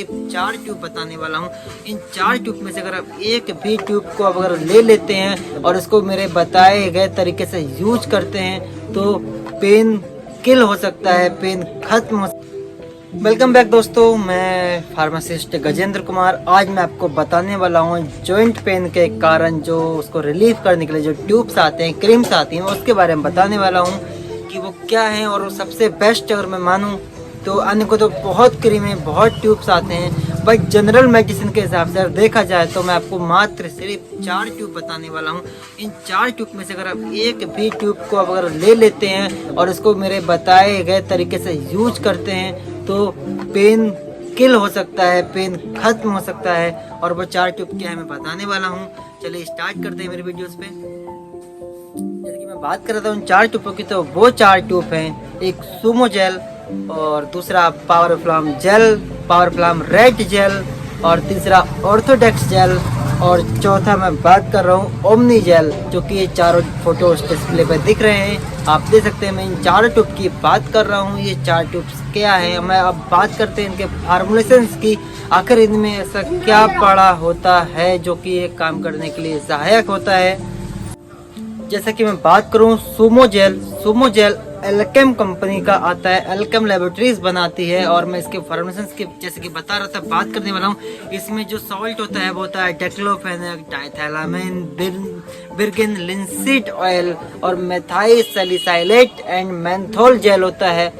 4 tube बताने वाला हूँ। इन 4 ट्यूब में से अगर आप एक भी ट्यूब को अगर ले लेते हैं और इसको मेरे बताए गए तरीके से यूज करते हैं तो पेन किल हो सकता है, पेन खत्म हो। वेलकम बैक दोस्तों, मैं फार्मासिस्ट गजेंद्र कुमार। आज मैं आपको बताने वाला हूँ जॉइंट पेन के कारण जो उसको रिलीफ करने के लिए जो ट्यूब्स आते हैं, क्रीम्स आती हैं, उसके बारे में बताने वाला हूँ कि वो क्या है। और वो सबसे बेस्ट अगर मैं मानूँ तो अन्य को तो बहुत क्रीमें, बहुत ट्यूब्स आते हैं, बट जनरल मेडिसिन के हिसाब से अगर देखा जाए तो मैं आपको मात्र सिर्फ 4 ट्यूब बताने वाला हूँ। इन 4 ट्यूब में से अगर आप एक भी ट्यूब को अगर ले लेते हैं और इसको मेरे बताए गए तरीके से यूज करते हैं तो पेन किल हो सकता है, पेन खत्म हो सकता है। और वो 4 ट्यूब क्या है मैं बताने वाला हूँ। चलिए स्टार्ट करते हैं मेरे वीडियोस पे। जैसे कि मैं बात कर रहा था उन 4 ट्यूबों की, तो वो 4 ट्यूब हैं। एक सूमो जेल, और दूसरा Power Flam gel, Power Flam red gel, और तीसरा ऑर्थोडेक्स जेल, और चौथा मैं बात कर रहा हूँ ओमनी जेल, जो कि ये चारों फोटो डिस्प्ले पे दिख रहे हैं, आप देख सकते हैं। मैं इन 4 ट्यूब की बात कर रहा हूँ। ये 4 ट्यूब्स क्या है, मैं अब बात करते हैं इनके फार्मूलेशंस की। आखिर इनमें ऐसा क्या पड़ा होता है जो कि ये काम करने के लिए सहायक होता है। जैसा कि मैं बात करूं सूमो जेल एल्केम कंपनी का आता है, एल्केम लेबोरेटरीज बनाती है। और मैं इसके फॉर्मेशंस की जैसे कि बता रहा था, बात करने वाला हूं। इसमें जो सॉल्ट होता है वो होता है diclofenac, diethylamine, virgin linseed oil, और methyl salicylate and menthol gel होता है।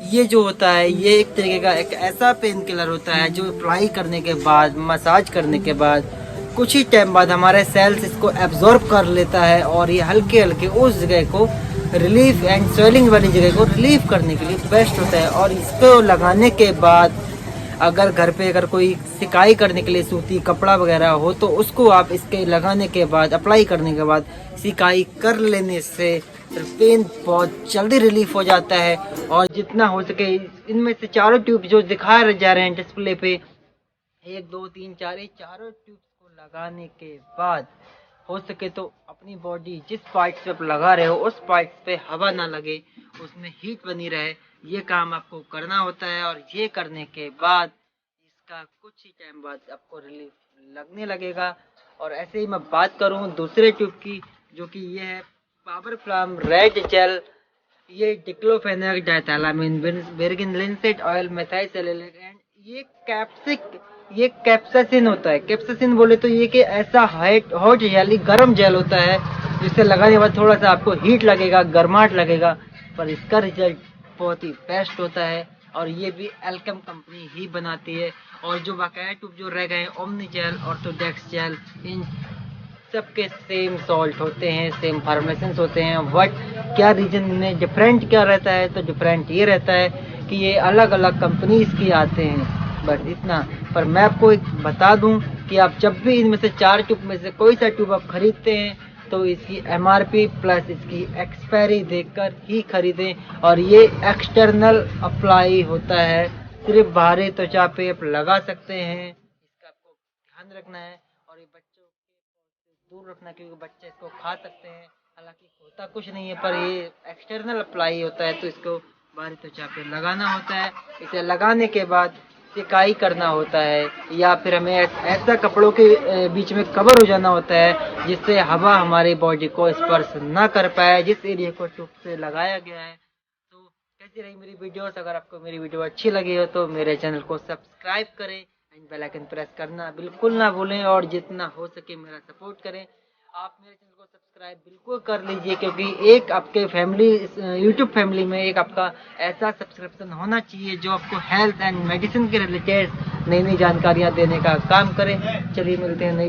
ये जो होता है ये एक तरीके का एक ऐसा पेन किलर होता है जो अप्लाई करने के बाद, मसाज करने के बाद कुछ ही टाइम बाद हमारे सेल्स इसको एब्जॉर्ब कर लेता है और ये हल्के हल्के उस जगह को रिलीफ एंड स्वेलिंग वाली जगह को रिलीफ करने के लिए बेस्ट होता है। और इसको लगाने के बाद अगर घर पे अगर कोई सिकाई करने के लिए सूती कपड़ा वगैरह हो तो उसको आप इसके लगाने के बाद, अप्लाई करने के बाद सिकाई कर लेने से पेन बहुत जल्दी रिलीफ हो जाता है। और जितना हो सके इनमें से चारों ट्यूब जो दिखाए जा रहे हैं डिस्प्ले पे, 1 2 3 4, ये चारों ट्यूब को लगाने के बाद हो सके तो अपनी बॉडी जिस पार्ट्स पे आप लगा रहे हो उस पार्ट्स पे हवा ना लगे, उसमें हीट बनी रहे, ये काम आपको करना होता है। और ये करने के बाद इसका कुछ ही टाइम बाद आपको रिलीफ लगने लगेगा। और ऐसे ही मैं बात करूं दूसरे ट्यूब की, जो कि ये है पावर फ्लाम रेड जेल। ये diclofenac, diethylamine, virgin linseed oil, methyl salicylate and ये कैप्सासिन होता है। कैप्सासिन बोले तो ये कि ऐसा हॉट यानी गर्म जेल होता है जिससे लगाने के बाद थोड़ा सा आपको हीट लगेगा, गर्माहट लगेगा, पर इसका रिजल्ट बहुत ही बेस्ट होता है। और ये भी एल्केम कंपनी ही बनाती है। और जो बकाया ट्यूब जो रह गए ओमनी जेल, ऑर्थोडेक्स जेल, इन सबके सेम सॉल्ट होते हैं, सेम फार्मेशंस होते हैं। बट क्या रीजन में डिफरेंट क्या रहता है, तो डिफरेंट ये रहता है कि ये अलग अलग कंपनीज की आते हैं, बस इतना। पर मैं आपको एक बता दूं कि आप जब भी इनमें से 4 ट्यूब में से कोई सा ट्यूब आप खरीदते हैं तो इसकी MRP प्लस इसकी एक्सपायरी देखकर ही खरीदें। और ये एक्सटर्नल अप्लाई होता है, सिर्फ बाहरी त्वचा पे आप लगा सकते हैं, इसका आपको ध्यान रखना है। और ये बच्चों के दूर रखना, क्योंकि बच्चे इसको खा सकते हैं। हालांकि होता कुछ नहीं है, पर ये एक्सटर्नल अप्लाई होता है तो इसको बाहरी त्वचा पे लगाना होता है। इसे लगाने के बाद सिकाई करना होता है, या फिर हमें ऐसा कपड़ों के बीच में कवर हो जाना होता है जिससे हवा हमारी बॉडी को स्पर्श ना कर पाए, जिस एरिया को ट्यूब से लगाया गया है। तो कैसी रही मेरी वीडियोस? अगर आपको मेरी वीडियो अच्छी लगी हो तो मेरे चैनल को सब्सक्राइब करें एंड बेल आइकन प्रेस करना बिल्कुल ना भूलें। और जितना हो सके मेरा सपोर्ट करें। आप मेरे चैनल को सब्सक्राइब बिल्कुल कर लीजिए, क्योंकि एक आपके फैमिली, यूट्यूब फैमिली में एक आपका ऐसा सब्सक्रिप्शन होना चाहिए जो आपको हेल्थ एंड मेडिसिन के रिलेटेड नई नई जानकारियाँ देने का काम करे। चलिए मिलते हैं नई